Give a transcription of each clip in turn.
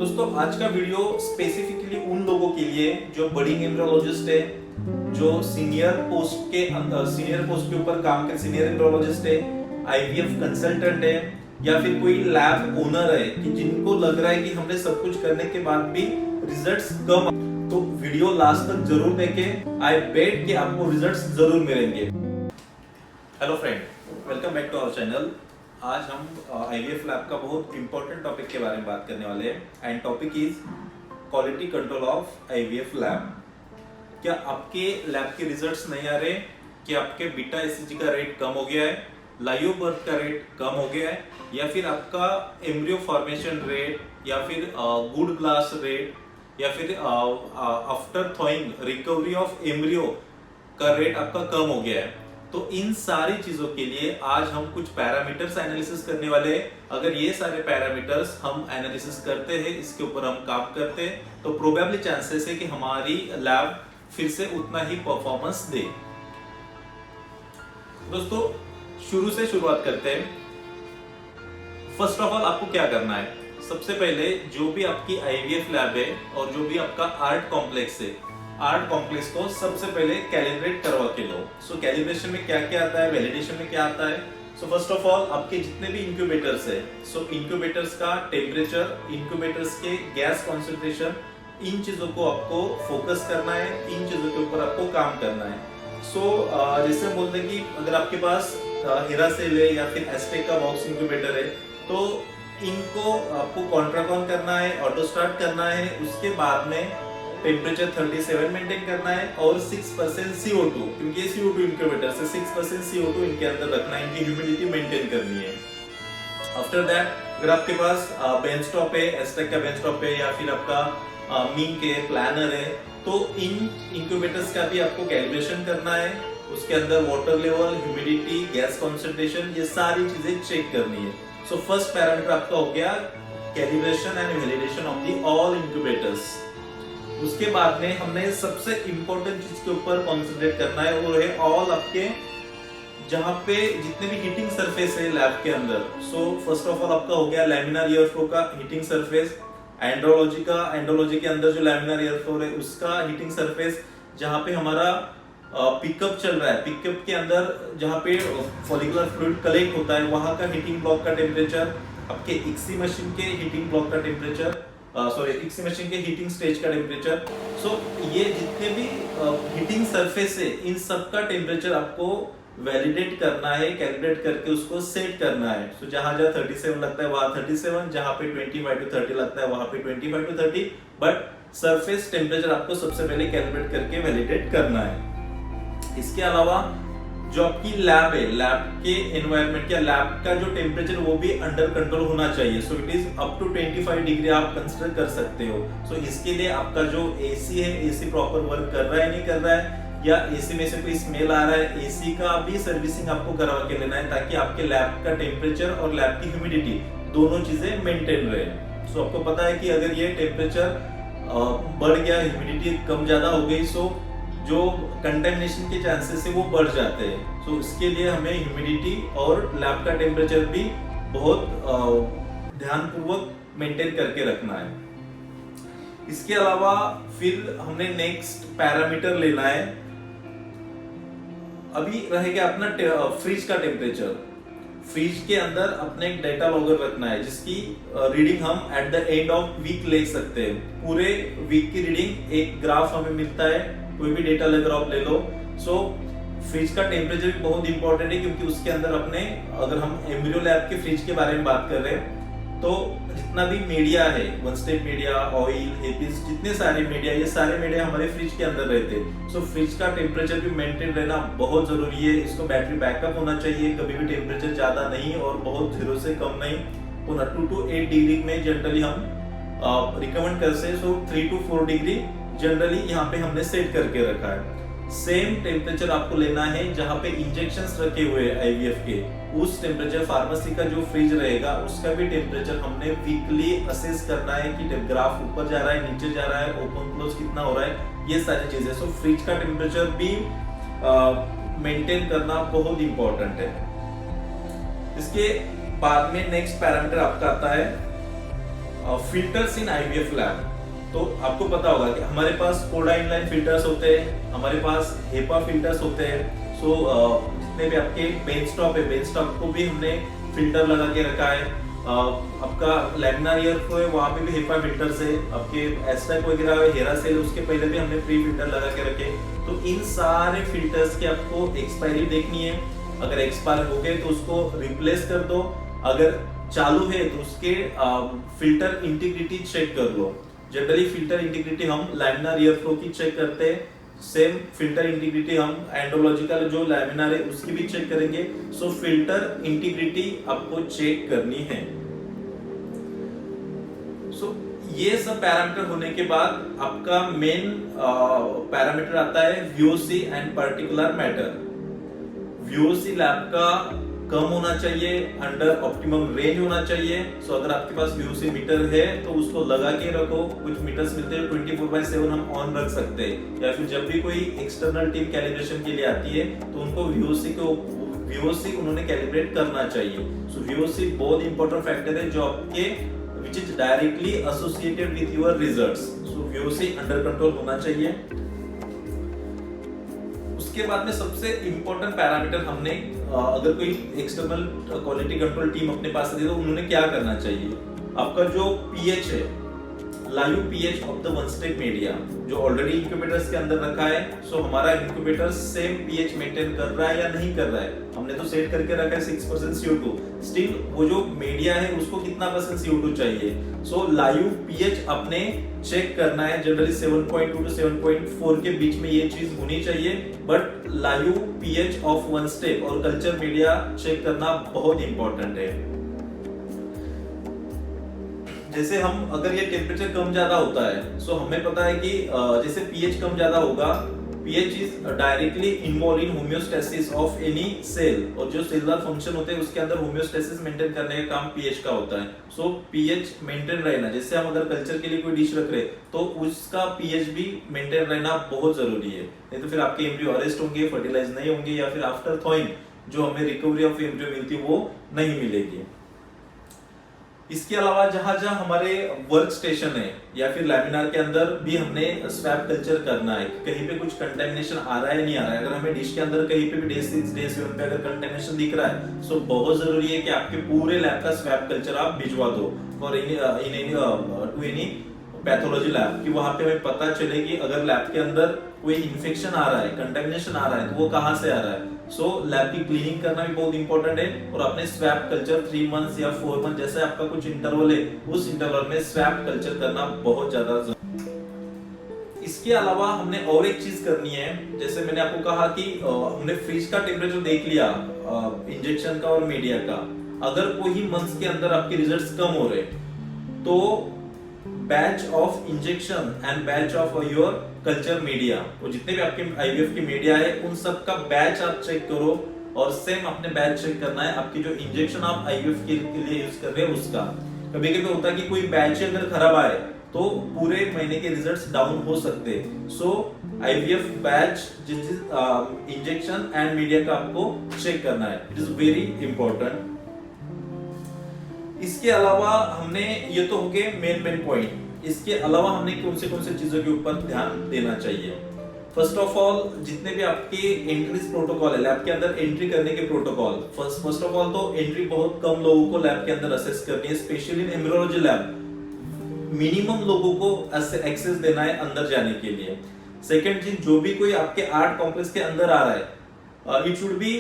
दोस्तों आज का वीडियो स्पेसिफिकली उन लोगों के लिए जो बडिंग एम्ब्रियोलॉजिस्ट है, जो सीनियर पोस्ट के ऊपर काम कर सीनियर एम्ब्रियोलॉजिस्ट है, आईवीएफ कंसल्टेंट है, या फिर कोई लैब ओनर है कि जिनको लग रहा है कि हमने सब कुछ करने के बाद भी रिजल्ट्स कम, तो वीडियो लास्ट तक जरूर देखें। आई बेट कि आपको रिजल्ट्स जरूर मिलेंगे। Hello friend, welcome back to our channel. आज हम आईवीएफ लैब का बहुत इंपॉर्टेंट टॉपिक के बारे में बात करने वाले हैं and topic is quality control of IVF lab. क्या आपके लैब के रिजल्ट्स नहीं आ रहे? क्या आपके बीटा एससीजी का रेट कम हो गया है, लाइव बर्थ का रेट कम हो गया है, या फिर आपका एम्ब्रियो फॉर्मेशन रेट, या फिर गुड ग्लास रेट, या फिर आफ्टर थॉइंग रिकवरी ऑफ एम्ब्रियो का रेट आपका कम हो गया है? तो इन सारी चीजों के लिए आज हम कुछ पैरामीटर्स एनालिसिस करने वाले हैं। अगर ये सारे पैरामीटर्स हम एनालिसिस करते हैं, इसके ऊपर हम काम करते हैं, तो प्रोबेबली चांसेस है कि हमारी लैब फिर से उतना ही परफॉर्मेंस दे। दोस्तों शुरू से शुरुआत करते हैं। फर्स्ट ऑफ ऑल आपको क्या करना है? सबसे पहले जो भी आपकी आईवीएफ लैब है और जो भी आपका आर्ट कॉम्प्लेक्स है, आर्ट कॉम्प्लेक्स को सबसे पहले कैलिब्रेट करवा के लो। सो कैलिब्रेशन में क्या क्या आता है, वैलिडेशन में क्या आता है? सो फर्स्ट ऑफ ऑल आपके जितने भी इंक्यूबेटर्स है, सो इंक्यूबेटर्स का टेम्परेचर, इंक्यूबेटर्स के गैस कॉन्सेंट्रेशन, इन चीजों को आपको फोकस करना है, इन चीजों के ऊपर आपको काम करना है। सो जैसे बोलते हैं कि अगर आपके पास हीरासेल है या फिर एस्टेक का बॉक्स इंक्यूबेटर है, तो इनको आपको कॉन्ट्राकॉन करना है, ऑटो स्टार्ट करना है, उसके बाद में टेम्परेचर 37 मेंटेन करना है और 6% CO2, क्योंकि CO2 इंक्यूबेटर से 6% CO2 इनके अंदर रखना है, इनकी ह्यूमिडिटी मेंटेन करनी है। आफ्टर दैट अगर आपके पास बेंच टॉप है, एस्टेक का बेंच टॉप है, या फिर आपका मिंक है, प्लानर है, तो इन इंक्यूबेटर्स का भी आपको कैलिब्रेशन करना है। उसके अंदर water level, humidity, gas concentration, ये सारी चीजें चेक करनी है। सो फर्स्ट पैरामीटर आपका हो गया calibration and validation of the all incubators. उसके बाद में हमने सबसे इंपॉर्टेंट चीज के ऊपर कॉन्सेंट्रेट करना है, वो है ऑल आपके जहां पे जितने भी हीटिंग सरफेस है लैब के अंदर। सो फर्स्ट ऑफ ऑल आपका हो गया लैमिनार एयर फ्लो का हीटिंग सरफेस, एंड्रोलॉजी के अंदर जो लैमिनार एयर फ्लो है उसका हीटिंग सरफेस, जहां पे हमारा पिकअप चल रहा है, पिकअप के अंदर जहां पे फॉलिकुलर फ्लूइड कलेक्ट होता है वहां का हीटिंग ब्लॉक का टेम्परेचर, आपके इक्सी मशीन के हीटिंग ब्लॉक का टेम्परेचर, इक्सी मशीन के हीटिंग स्टेज का टेम्परेचर। सो ये जितने भी हीटिंग सरफेस है, इन सब का टेम्परेचर आपको वैलिडेट करना है, कैलकुलेट करके उसको सेट करना है। सो जहां 37 लगता है वहां 37, जहां पे 25 to 30 लगता है वहां पे 25 to 30, बट सरफेस टेम्परेचर आपको सबसे पहले कैलकुलेट करके वैलिडेट करना है। इसके अलावा जो आपकी लैब है, लैब के एनवायरनमेंट या लैब का जो टेम्परेचर वो भी अंडर कंट्रोल होना चाहिए। So it is up to 25 degree आप कंसीडर कर सकते हो। सो इसके लिए आपका जो एसी है, एसी प्रॉपर वर्क कर रहा है नहीं कर रहा है, या एसी में से कोई स्मेल आ रहा है, एसी का भी सर्विसिंग आपको करवा के लेना है, ताकि आपके लैब का टेम्परेचर और लैब की ह्यूमिडिटी दोनों चीजें मेंटेन रहे। सो आपको पता है कि अगर ये टेम्परेचर बढ़ गया, ह्यूमिडिटी कम ज्यादा हो गई, सो जो कंटेमिनेशन के चांसेस है वो बढ़ जाते हैं। सो इसके लिए हमें ह्यूमिडिटी और लैब का टेम्परेचर भी बहुत ध्यानपूर्वक मेंटेन करके रखना है। इसके अलावा फिर हमने नेक्स्ट पैरामीटर लेना है। अभी रहेगा अपना फ्रिज का टेम्परेचर। फ्रिज के अंदर अपने एक डेटा लॉगर रखना है, जिसकी रीडिंग हम at the end of week ले सकते हैं। पूरे वीक की रीडिंग एक ग्राफ हमें मिलता है, कोई भी डेटा लेकर आप ले लो। सो फ्रिज का टेम्परेचर भी बहुत इंपॉर्टेंट है, क्योंकि उसके अंदर अपने, अगर हम एम्ब्रियो लैब के फ्रिज के बारे में बात कर रहे हैं, तो जितना भी मीडिया है, वन स्टेप मीडिया, ऑयल, हेपिस, जितने सारे मीडिया, ये सारे मीडिया हमारे फ्रिज के अंदर रहते हैं। सो फ्रिज का टेम्परेचर भी मेंटेन रहना बहुत जरूरी है। इसको बैटरी बैकअप होना चाहिए, कभी भी टेम्परेचर ज्यादा नहीं और बहुत 0 से कम नहीं होना। 2 to 8 डिग्री में जनरली हम रिकमेंड करते हैं। सो 3 to 4 डिग्री जनरली यहाँ पे हमने सेट करके रखा है। सेम टेम्परेचर आपको लेना है जहाँ पे इंजेक्शंस रखे हुए हैं आईवीएफ के, उस टेम्परेचर फार्मेसी का जो फ्रिज रहेगा उसका भी टेम्परेचर हमने वीकली असेस करना है कि ग्राफ ऊपर जा रहा है, नीचे जा रहा है, ओपन क्लोज कितना हो रहा है, ये सारी चीजें। सो फ्रिज का टेम्परेचर भी मेंटेन करना बहुत इंपॉर्टेंट है। इसके बाद में नेक्स्ट पैरामीटर आपका आता है फिल्टर्स इन आईवीएफ लैब। तो आपको पता होगा कि हमारे पास कोडा इनलाइन फिल्टर्स होते हैं, हमारे पास हेपा फिल्टर्स होते हैं। सो जितने भी आपके बेंचटॉप है, बेंचटॉप को भी हमने फिल्टर लगा के रखा है। आपका लैमिनार ईयरफ्लो है, वहां पे भी हेपा फिल्टर्स है। आपके एस्टैक वगैरह हेरासेल, उसके पहले भी हमने प्री फिल्टर लगा के रखे। तो इन सारे फिल्टर्स की आपको एक्सपायरी देखनी है। अगर एक्सपायर हो गए तो उसको रिप्लेस कर दो, अगर चालू है तो उसके फिल्टर इंटीग्रिटी चेक कर लो। जनरली फिल्टर इंटीग्रिटी हम लैमिनार ईयरफ्लो की चेक करते हैं, सेम फिल्टर इंटीग्रिटी हम एंडोलॉजिकल जो लैमिनार है उसकी भी चेक करेंगे। सो फिल्टर इंटीग्रिटी आपको चेक करनी है। सो ये सब पैरामीटर होने के बाद आपका मेन पैरामीटर आता है VOC and particular matter. VOC lab का कम होना चाहिए, अंडर ऑप्टिमम रेंज होना चाहिए। सो अगर आपके पास वीओसी मीटर है तो उसको लगा के रखो। कुछ मीटर्स मिलते हैं 24/7 हम ऑन रख सकते हैं, या फिर जब भी कोई एक्सटर्नल टीम कैलिब्रेशन के लिए आती है तो उनको वीओसी उन्होंने कैलिब्रेट करना चाहिए। सो वीओसी बहुत इंपॉर्टेंट फैक्टर है जो आपके which is directly associated with your results. So VOC under control होना चाहिए। उसके बाद में सबसे इंपॉर्टेंट पैरामीटर हमने अगर कोई एक्सटर्नल क्वालिटी कंट्रोल टीम अपने पास दी तो उन्होंने क्या करना चाहिए। आपका जो पीएच है, live pH of the one step media जो ऑलरेडी इंक्यूबेटर्स के अंदर रखा है। सो हमारा इंक्यूबेटर सेम पीएच मेंटेन कर रहा है या नहीं कर रहा है। हमने तो सेट करके रखा है 6% CO2, स्टिल वो जो मीडिया है उसको कितना % CO2 चाहिए। सो लाइव पीएच अपने चेक करना है। जनरली 7.2 to 7.4 के बीच में ये चीज होनी चाहिए। But live pH of one step और कल्चर मीडिया चेक करना बहुत इंपॉर्टेंट है। जैसे हम अगर ये टेम्परेचर कम ज्यादा होता है, सो हमें पता है कि जैसे पीएच कम ज्यादा होगा, pH is directly involve in homeostasis of any cell, और जो सेलुलर फंक्शन होते हैं उसके अंदर होम्योस्टेसिस मेंटेन करने का काम पीएच का होता है। सो पीएच मेंटेन रहना, जैसे हम अगर कल्चर के लिए कोई डिश रख रहे तो उसका पीएच भी मेंटेन रहना बहुत जरूरी है। नहीं तो फिर आपके एम्ब्रियो अरेस्ट होंगे, फर्टिलाइज नहीं होंगे, या फिर आफ्टर थॉइंग जो हमें रिकवरी ऑफ एम्ब्रियो मिलती है वो नहीं मिलेगी। इसके अलावा जहां जहां हमारे वर्क स्टेशन है या फिर लैमिनार के अंदर भी हमने स्वैप कल्चर करना है, कहीं पे कुछ कंटेमिनेशन आ रहा है नहीं आ रहा है। अगर हमें डिश के अंदर कहीं पे भी डे 6 डे 7 पे अगर कंटेमिनेशन दिख रहा है, सो बहुत जरूरी है कि आपके पूरे लैब का स्वैप कल्चर आप भिजवा दो फॉर एनी पैथोलॉजी लैब, कि वहां पे हमें पता चले कि अगर लैब के अंदर कोई इन्फेक्शन आ रहा है, कंटेमिनेशन आ रहा है, तो वो कहां से आ रहा है। सो लैब की क्लीनिंग करना भी बहुत इंपॉर्टेंट है। और अपने स्वैप कल्चर 3 मंथ्स या 4 मंथ जैसे आपका कुछ इंटरवल है, उस इंटरवल में स्वैप कल्चर करना बहुत ज्यादा जरूरी है। इसके अलावा हमने और एक चीज करनी है। जैसे मैंने आपको कहा कि हमने फ्रिज का टेम्परेचर देख लिया, इंजेक्शन का और मीडिया का। अगर कोई मंथ्स के अंदर आपके रिजल्ट्स कम हो रहे तो batch of injection and batch of your culture media, वो जितने भी आपके आईवीएफ की मीडिया है उन सब का बैच आप चेक करो, और सेम अपने बैच चेक करना है आपकी जो इंजेक्शन आप आईवीएफ के लिए यूज कर रहे हैं उसका। कभी कभी होता है कि कोई बैच अगर खराब आए तो पूरे महीने के रिजल्ट्स डाउन हो सकते हैं। सो आईवीएफ बैच जिस इंजेक्शन एंड मीडिया का आपको चेक करना है, इट इज वेरी इंपॉर्टेंट। इसके अलावा हमने ये तो हो गए मेन पॉइंट। इसके अलावा हमने कौन से चीजों के ऊपर ध्यान देना चाहिए। फर्स्ट ऑफ ऑल जितने भी आपके एंट्रीज प्रोटोकॉल है, लैब के अंदर एंट्री करने के प्रोटोकॉल, फर्स्ट ऑफ ऑल तो एंट्री बहुत कम लोगों को लैब के अंदर असेस करनी है, specially in embryology lab. Minimum लोगों को एक्सेस देना है अंदर जाने के लिए। सेकंड चीज, जो भी कोई आपके आर्ट कॉम्प्लेक्स के अंदर आ रहा है, it should be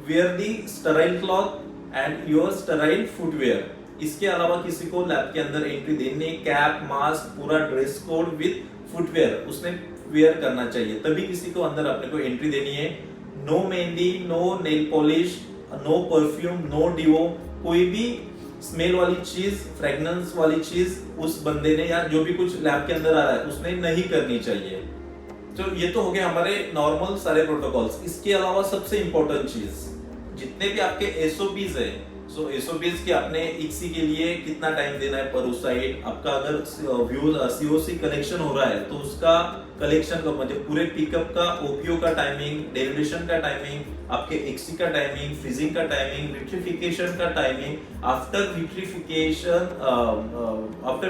wear the sterile cloth and your sterile footwear. इसके अलावा किसी को लैब के अंदर एंट्री देनी, कैप मास्क पूरा ड्रेस कोड विद फुटवेयर उसने वेयर करना चाहिए, तभी किसी को अंदर अपने को एंट्री देनी है। No mehndi, no nail polish, no perfume, no deo, कोई भी स्मेल वाली चीज, फ्रेग्रेंस वाली चीज उस बंदे ने या जो भी कुछ लैब के अंदर आ रहा है उसने नहीं करनी चाहिए। तो ये तो हो गए हमारे नॉर्मल सारे प्रोटोकॉल्स। इसके अलावा सबसे इंपॉर्टेंट चीज, जितने भी आपके एसओपीज है, सो एसओपीज की आपने इक्सी के लिए कितना टाइम देना है पर साइड, आपका अगर सीओसी कलेक्शन हो रहा है तो उसका कलेक्शन का मतलब पूरे पिकअप का ओपीओ का टाइमिंग, डेरिवेशन का टाइमिंग, आपके एक्सी का टाइमिंग, फ्रीजिंग का टाइमिंग, विट्रिफिकेशन का टाइमिंग, आफ्टर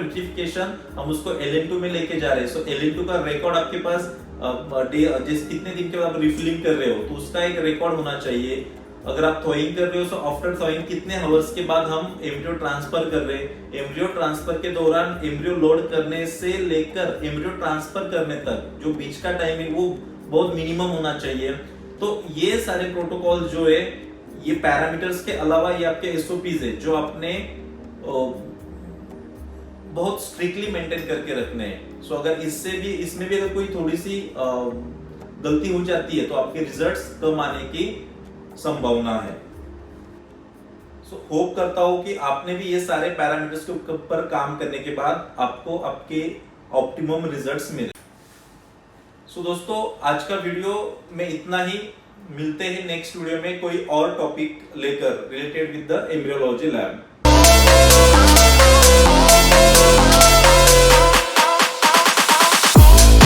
विट्रिफिकेशन हम उसको LN2 में लेके जा रहे हैं। सो LN2 का रिकॉर्ड आपके पास जिस कितने दिन के बाद आप रिफिलिंग कर रहे हो तो उसका एक रिकॉर्ड होना चाहिए। अगर आप थॉइंग कर रहे हो तो आफ्टर थॉइंग कितने आवर्स के बाद हम एम्ब्रियो ट्रांसफर कर रहे हैं, एम्ब्रियो ट्रांसफर के दौरान एम्ब्रियो लोड करने से लेकर एम्ब्रियो ट्रांसफर करने तक जो बीच का टाइमिंग वो बहुत मिनिमम होना चाहिए। तो ये सारे प्रोटोकॉल जो है, ये पैरामीटर्स के अलावा ये आपके एसओपीज है जो आपने बहुत स्ट्रिक्टली मेंटेन करके रखने हैं। सो अगर इसमें भी अगर कोई थोड़ी सी गलती हो जाती है तो आपके रिजल्ट्स कम आने की संभावना है। सो होप करता हूं कि आपने भी ये सारे पैरामीटर्स के ऊपर काम करने के बाद आपको आपके ऑप्टिमम रिजल्ट्स मिले। सो दोस्तों, आज का वीडियो में इतना ही। मिलते हैं नेक्स्ट वीडियो में कोई और टॉपिक लेकर related with the embryology lab.